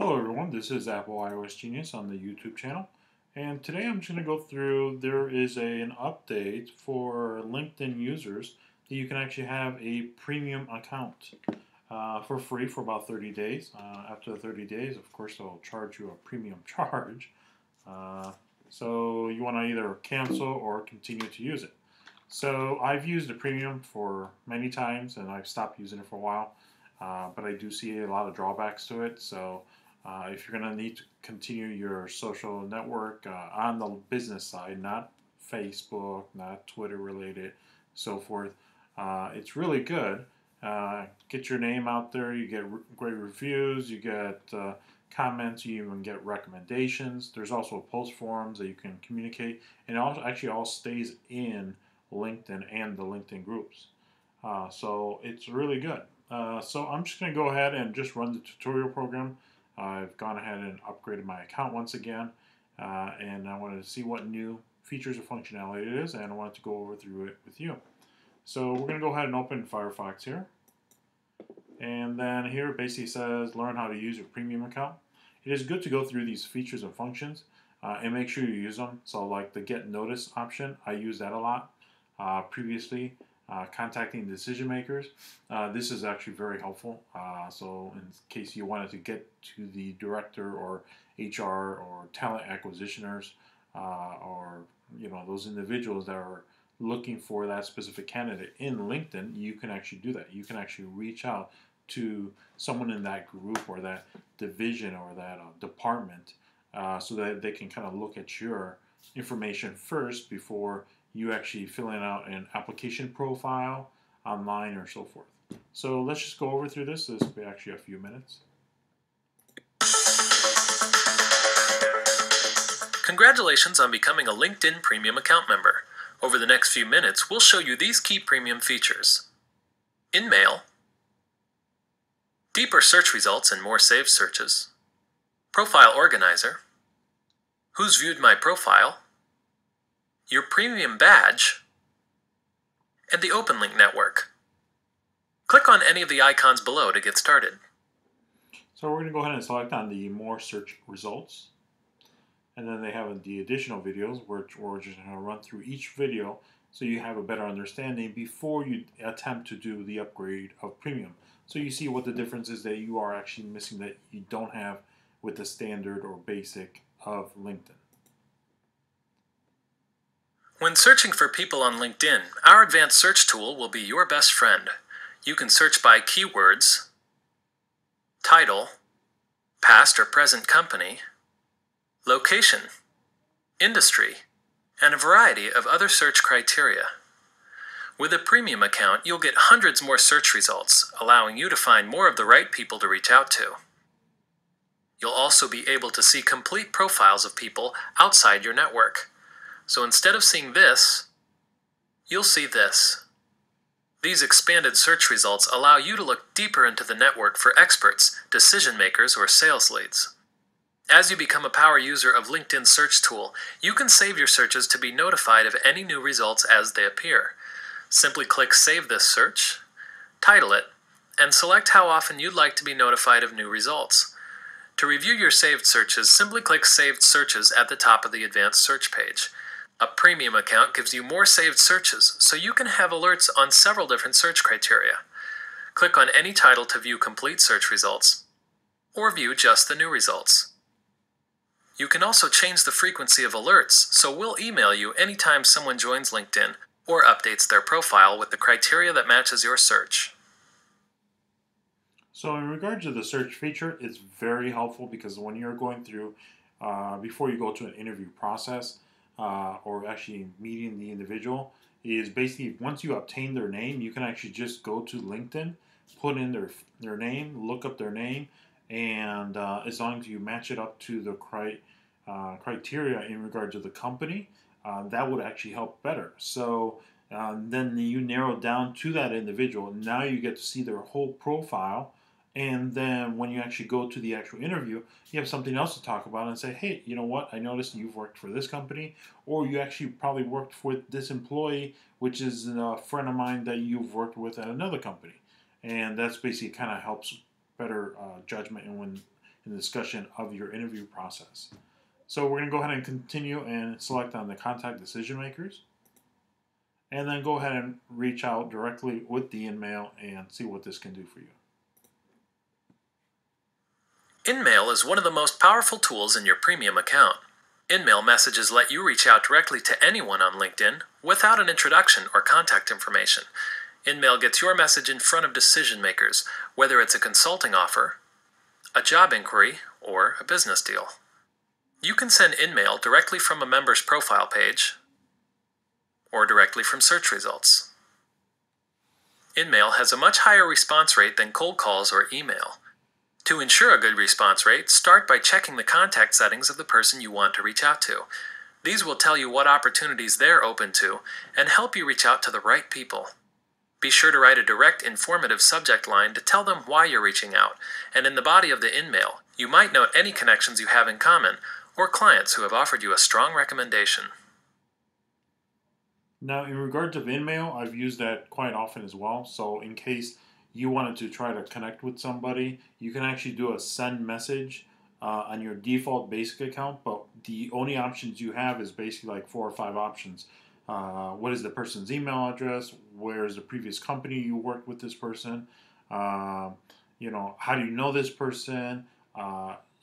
Hello everyone, this is Apple iOSGenius on the YouTube channel, and today I'm just going to go through, there is an update for LinkedIn users that you can actually have a premium account for free for about 30 days. After the 30 days, of course, they'll charge you a premium charge, so you want to either cancel or continue to use it. So I've used the premium for many times and I've stopped using it for a while, but I do see a lot of drawbacks to it. So if you're going to need to continue your social network on the business side, not Facebook, not Twitter related, so forth, it's really good. Get your name out there, you get great reviews, you get comments, you even get recommendations. There's also post forums that you can communicate, and it actually all stays in LinkedIn and the LinkedIn groups. So it's really good. So I'm just going to go ahead and just run the tutorial program. I've gone ahead and upgraded my account once again, and I wanted to see what new features or functionality it is, and I wanted to go over through it with you. So we're going to go ahead and open Firefox here, and then here it basically says learn how to use your premium account. It is good to go through these features and functions and make sure you use them. So like the get notice option, I use that a lot previously. Contacting decision makers. This is actually very helpful. So in case you wanted to get to the director or HR or talent acquisitioners or those individuals that are looking for that specific candidate in LinkedIn, you can actually do that. You can actually reach out to someone in that group or that division or that department so that they can kind of look at your information first before you actually filling out an application profile online or so forth. So let's just go over through this. This will be actually a few minutes. Congratulations on becoming a LinkedIn Premium account member. Over the next few minutes, we'll show you these key premium features. In-mail, deeper search results and more saved searches, profile organizer, who's viewed my profile, your premium badge, and the Open Link network. Click on any of the icons below to get started. So we're going to go ahead and select on the more search results. And then they have the additional videos, which we're just going to run through each video so you have a better understanding before you attempt to do the upgrade of premium. So you see what the difference is that you are actually missing that you don't have with the standard or basic of LinkedIn. When searching for people on LinkedIn, our advanced search tool will be your best friend. You can search by keywords, title, past or present company, location, industry, and a variety of other search criteria. With a premium account, you'll get hundreds more search results, allowing you to find more of the right people to reach out to. You'll also be able to see complete profiles of people outside your network. So instead of seeing this, you'll see this. These expanded search results allow you to look deeper into the network for experts, decision makers, or sales leads. As you become a power user of LinkedIn's search tool, you can save your searches to be notified of any new results as they appear. Simply click Save this search, title it, and select how often you'd like to be notified of new results. To review your saved searches, simply click Saved Searches at the top of the advanced search page. A premium account gives you more saved searches, so you can have alerts on several different search criteria. Click on any title to view complete search results, or view just the new results. You can also change the frequency of alerts, so we'll email you anytime someone joins LinkedIn or updates their profile with the criteria that matches your search. So in regards to the search feature, it's very helpful because when you're going through, before you go to an interview process, or actually meeting the individual, is basically once you obtain their name, you can actually just go to LinkedIn, put in their name, look up their name, and as long as you match it up to the criteria in regard to the company, that would actually help better. So then you narrow down to that individual. Now you get to see their whole profile. And then when you actually go to the actual interview, you have something else to talk about and say, hey, you know what? I noticed you've worked for this company, or you actually probably worked with this employee, which is a friend of mine that you've worked with at another company. And that's basically kind of helps better judgment and when in the discussion of your interview process. So we're going to go ahead and continue and select on the contact decision makers. And then go ahead and reach out directly with the InMail and see what this can do for you. InMail is one of the most powerful tools in your premium account. InMail messages let you reach out directly to anyone on LinkedIn without an introduction or contact information. InMail gets your message in front of decision makers, whether it's a consulting offer, a job inquiry, or a business deal. You can send InMail directly from a member's profile page or directly from search results. InMail has a much higher response rate than cold calls or email. To ensure a good response rate, start by checking the contact settings of the person you want to reach out to. These will tell you what opportunities they're open to and help you reach out to the right people. Be sure to write a direct, informative subject line to tell them why you're reaching out, and in the body of the InMail, you might note any connections you have in common or clients who have offered you a strong recommendation. Now, in regards of InMail, I've used that quite often as well. So in case you wanted to try to connect with somebody, you can actually do a send message on your default basic account, but the only options you have is basically like 4 or 5 options. What is the person's email address? Where is the previous company you worked with this person? How do you know this person?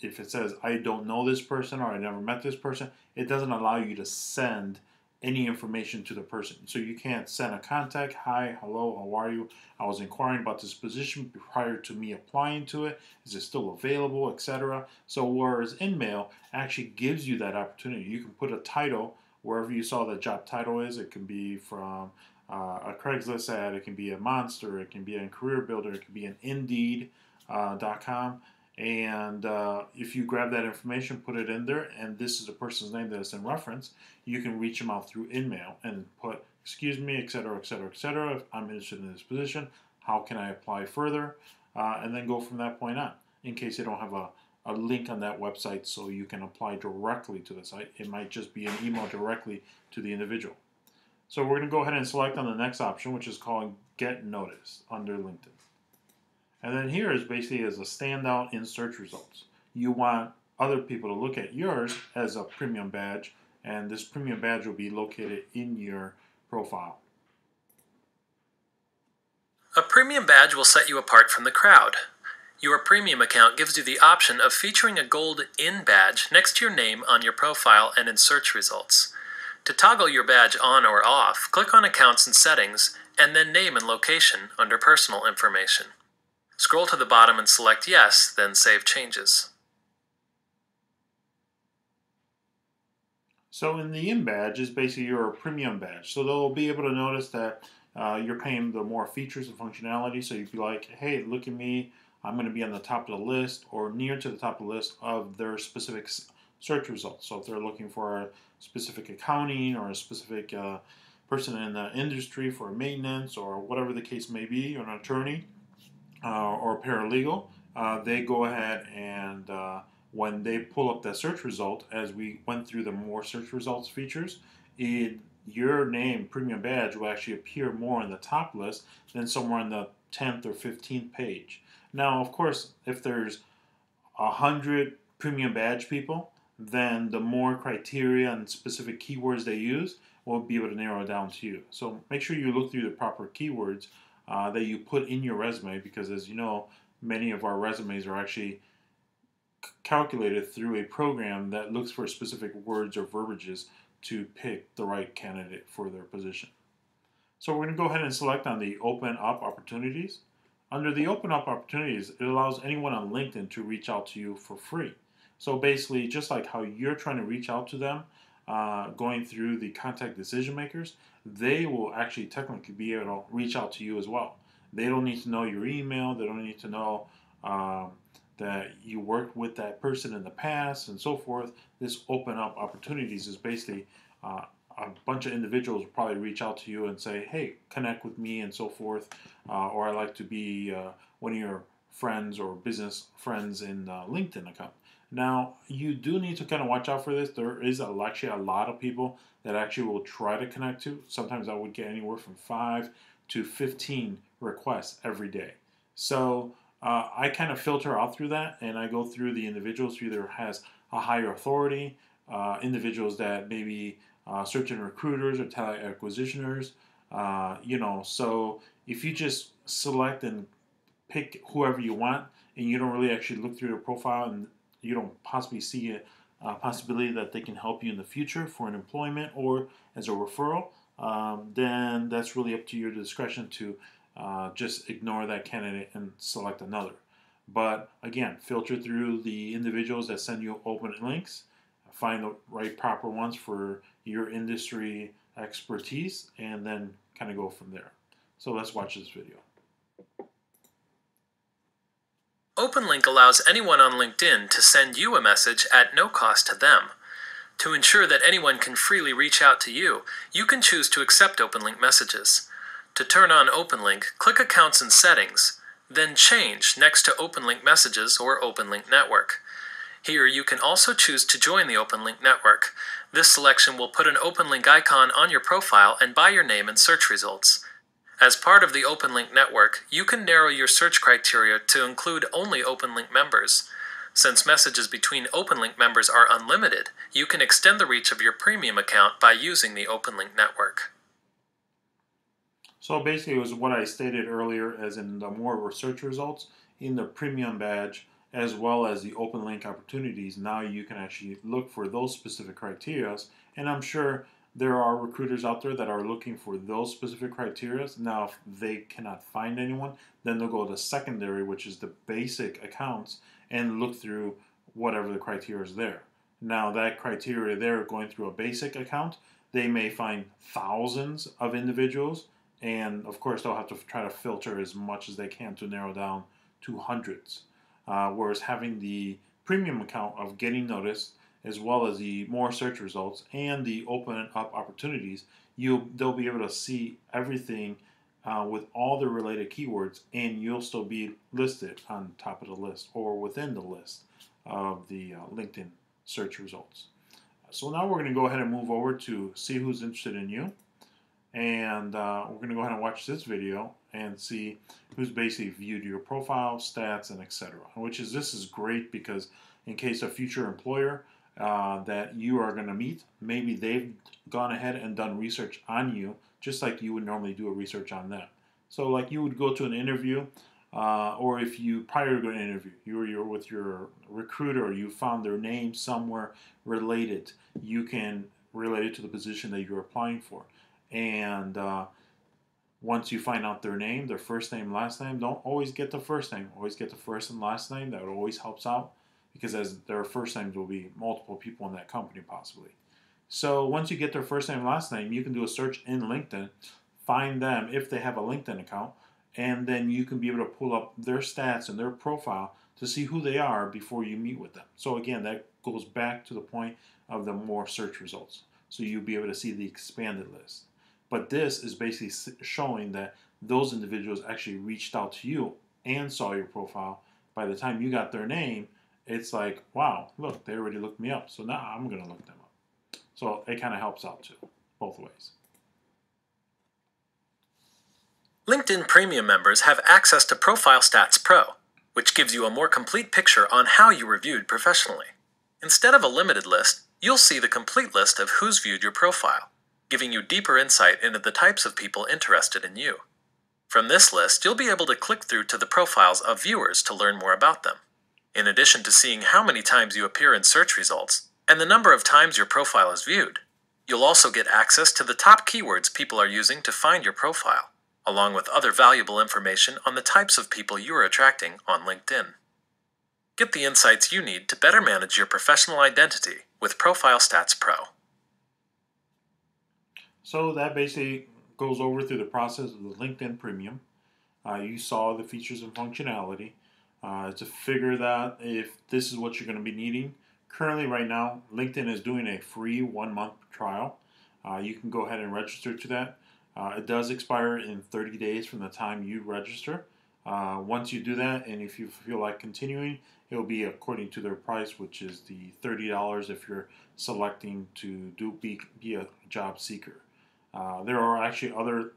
If it says I don't know this person or I never met this person, it doesn't allow you to send any information to the person. So you can't send a contact, hi, hello, how are you? I was inquiring about this position prior to me applying to it. Is it still available, etc.? So whereas InMail actually gives you that opportunity. You can put a title wherever you saw the job title is. It can be from a Craigslist ad, it can be a Monster, it can be a Career Builder, it can be an Indeed.com. And if you grab that information, put it in there, and this is the person's name that is in reference, you can reach them out through InMail and put, excuse me, etc., etc., etc. If I'm interested in this position, how can I apply further? And then go from that point on, in case you don't have a link on that website so you can apply directly to the site. It might just be an email directly to the individual. So we're going to go ahead and select on the next option, which is called Get Noticed under LinkedIn. And then here is basically as a standout in search results. You want other people to look at yours as a premium badge, and this premium badge will be located in your profile. A premium badge will set you apart from the crowd. Your premium account gives you the option of featuring a gold IN badge next to your name on your profile and in search results. To toggle your badge on or off, click on Accounts and Settings, and then Name and Location under Personal Information. Scroll to the bottom and select Yes, then Save Changes. So in the IN badge is basically your premium badge. So they'll be able to notice that you're paying the more features and functionality. So you'd be like, hey, look at me. I'm going to be on the top of the list or near to the top of the list of their specific search results. So if they're looking for a specific accounting or a specific person in the industry for maintenance or whatever the case may be, or an attorney, or paralegal, they go ahead and when they pull up the search result, as we went through the more search results features, your name, premium badge, will actually appear more in the top list than somewhere in the 10th or 15th page. Now, of course, if there's 100 premium badge people, then the more criteria and specific keywords they use will be able to narrow it down to you. So make sure you look through the proper keywords that you put in your resume, because as you know, many of our resumes are actually calculated through a program that looks for specific words or verbiages to pick the right candidate for their position. So we're going to go ahead and select on the Open Up Opportunities. Under the Open Up Opportunities, it allows anyone on LinkedIn to reach out to you for free. So basically, just like how you're trying to reach out to them, going through the contact decision makers, they will actually technically be able to reach out to you as well. They don't need to know your email. They don't need to know that you worked with that person in the past and so forth. This Open Up Opportunities is basically a bunch of individuals will probably reach out to you and say, hey, connect with me and so forth, or I'd like to be one of your friends or business friends in LinkedIn account. Now, you do need to kind of watch out for this. There is actually a lot of people that actually will try to connect to. Sometimes I would get anywhere from 5 to 15 requests every day. So I kind of filter out through that, and I go through the individuals who either has a higher authority, individuals that maybe certain recruiters or talent acquisitioners, so if you just select and pick whoever you want, and you don't really actually look through their profile, and you don't possibly see a possibility that they can help you in the future for an employment or as a referral, then that's really up to your discretion to just ignore that candidate and select another. But again, filter through the individuals that send you open links, find the right proper ones for your industry expertise, and then kind of go from there. So let's watch this video. OpenLink allows anyone on LinkedIn to send you a message at no cost to them. To ensure that anyone can freely reach out to you, you can choose to accept OpenLink messages. To turn on OpenLink, click Accounts and Settings, then Change next to OpenLink Messages or OpenLink Network. Here you can also choose to join the OpenLink network. This selection will put an OpenLink icon on your profile and by your name in search results. As part of the OpenLink network, you can narrow your search criteria to include only OpenLink members. Since messages between OpenLink members are unlimited, you can extend the reach of your premium account by using the OpenLink network. So basically it was what I stated earlier, as in the more research results in the premium badge as well as the open link opportunities. Now you can actually look for those specific criteria, and I'm sure there are recruiters out there that are looking for those specific criteria. Now if they cannot find anyone, then they'll go to secondary, which is the basic accounts, and look through whatever the criteria is there. Now that criteria there, going through a basic account, they may find thousands of individuals, and of course they'll have to try to filter as much as they can to narrow down to hundreds. Whereas having the premium account of getting noticed, as well as the more search results and the open up opportunities, they'll be able to see everything with all the related keywords, and you'll still be listed on top of the list or within the list of the LinkedIn search results. So now we're going to go ahead and move over to see who's interested in you. And we're going to go ahead and watch this video and see who's basically viewed your profile, stats, and etc. This is great because in case a future employer that you are going to meet, maybe they've gone ahead and done research on you, just like you would normally do a research on them. So like you would go to an interview, or if you, prior to an interview, you're with your recruiter, or you found their name somewhere related, you can relate it to the position that you're applying for. And once you find out their name, their first name, last name, don't always get the first name. Always get the first and last name. That always helps out, because as their first names will be multiple people in that company possibly. So once you get their first name, last name, you can do a search in LinkedIn, find them if they have a LinkedIn account, and then you can be able to pull up their stats and their profile to see who they are before you meet with them. So again, that goes back to the point of the more search results. So you'll be able to see the expanded list. But this is basically showing that those individuals actually reached out to you and saw your profile. By the time you got their name, it's like, wow, look, they already looked me up. So now I'm going to look them up. So it kind of helps out too, both ways. LinkedIn Premium members have access to Profile Stats Pro, which gives you a more complete picture on how you were viewed professionally. Instead of a limited list, you'll see the complete list of who's viewed your profile, giving you deeper insight into the types of people interested in you. From this list, you'll be able to click through to the profiles of viewers to learn more about them. In addition to seeing how many times you appear in search results and the number of times your profile is viewed, you'll also get access to the top keywords people are using to find your profile, along with other valuable information on the types of people you are attracting on LinkedIn. Get the insights you need to better manage your professional identity with Profile Stats Pro. So that basically goes over through the process of the LinkedIn Premium. You saw the features and functionality to figure out if this is what you're going to be needing. Currently, right now, LinkedIn is doing a free 1-month trial. You can go ahead and register to that. It does expire in 30 days from the time you register. Once you do that, and if you feel like continuing, it will be according to their price, which is the $30 if you're selecting to be a job seeker. There are actually other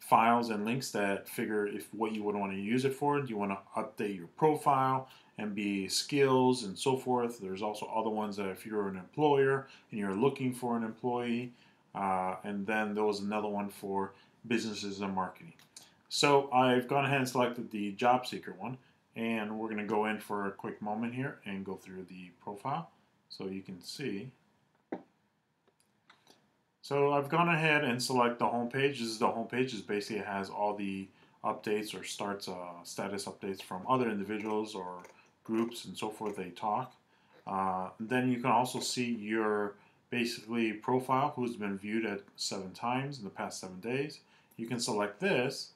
files and links that figure if what you would want to use it for. Do you want to update your profile and be skills and so forth? There's also other ones that if you're an employer and you're looking for an employee, and then there was another one for businesses and marketing. So I've gone ahead and selected the job seeker one, and we're going to go in for a quick moment here and go through the profile so you can see. So I've gone ahead and select the home page. This is the home page. It basically has all the updates or starts status updates from other individuals or groups and so forth. They talk. Then you can also see your basically profile, who's been viewed at 7 times in the past 7 days. You can select this,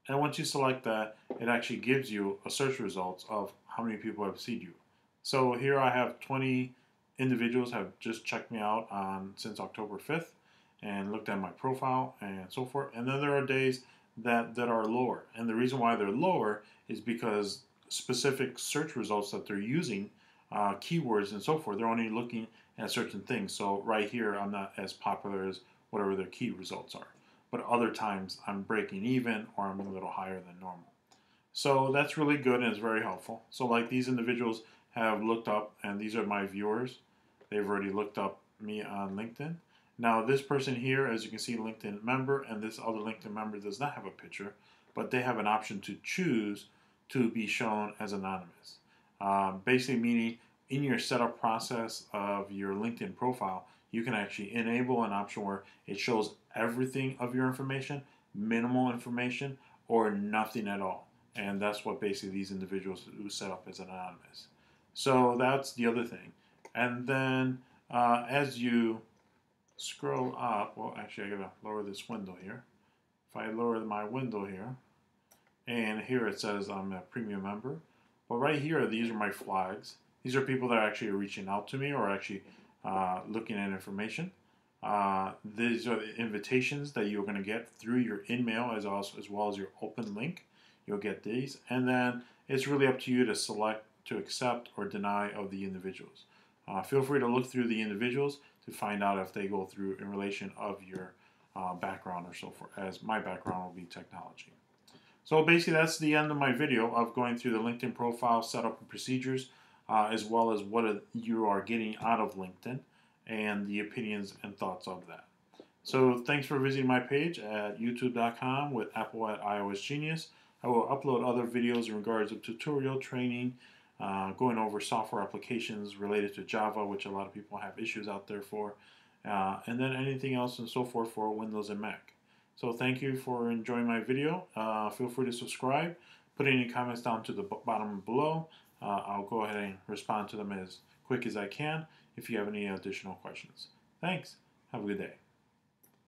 and once you select that, it actually gives you a search results of how many people have seen you. So here I have 20 individuals have just checked me out since October 5th and looked at my profile and so forth. And then there are days that are lower. And the reason why they're lower is because specific search results that they're using, keywords and so forth, they're only looking at certain things. So right here, I'm not as popular as whatever their key results are. But other times, I'm breaking even or I'm a little higher than normal. So that's really good and it's very helpful. So like these individuals have looked up, and these are my viewers. They've already looked up me on LinkedIn. Now this person here, as you can see, LinkedIn member, and this other LinkedIn member does not have a picture, but they have an option to choose to be shown as anonymous. Basically meaning in your setup process of your LinkedIn profile, you can actually enable an option where it shows everything of your information, minimal information, or nothing at all. And that's what basically these individuals who set up as anonymous. So that's the other thing. And then as you scroll up, well, actually I gotta lower this window here. If I lower my window here, and here it says I'm a premium member. But right here, these are my flags. These are people that are actually reaching out to me or actually looking at information. These are the invitations that you're going to get through your in-mail as well as your open link. You'll get these. And then it's really up to you to select to accept or deny of the individuals. Feel free to look through the individuals to find out if they go through in relation of your background or so forth, as my background will be technology. So basically that's the end of my video of going through the LinkedIn profile setup and procedures, as well as what you are getting out of LinkedIn and the opinions and thoughts of that. So thanks for visiting my page at youtube.com with Apple at iOSGenius. I will upload other videos in regards to tutorial training, going over software applications related to Java, which a lot of people have issues out there for, and then anything else and so forth for Windows and Mac. So thank you for enjoying my video. Feel free to subscribe. Put any comments down to the bottom below. I'll go ahead and respond to them as quick as I can if you have any additional questions. Thanks. Have a good day.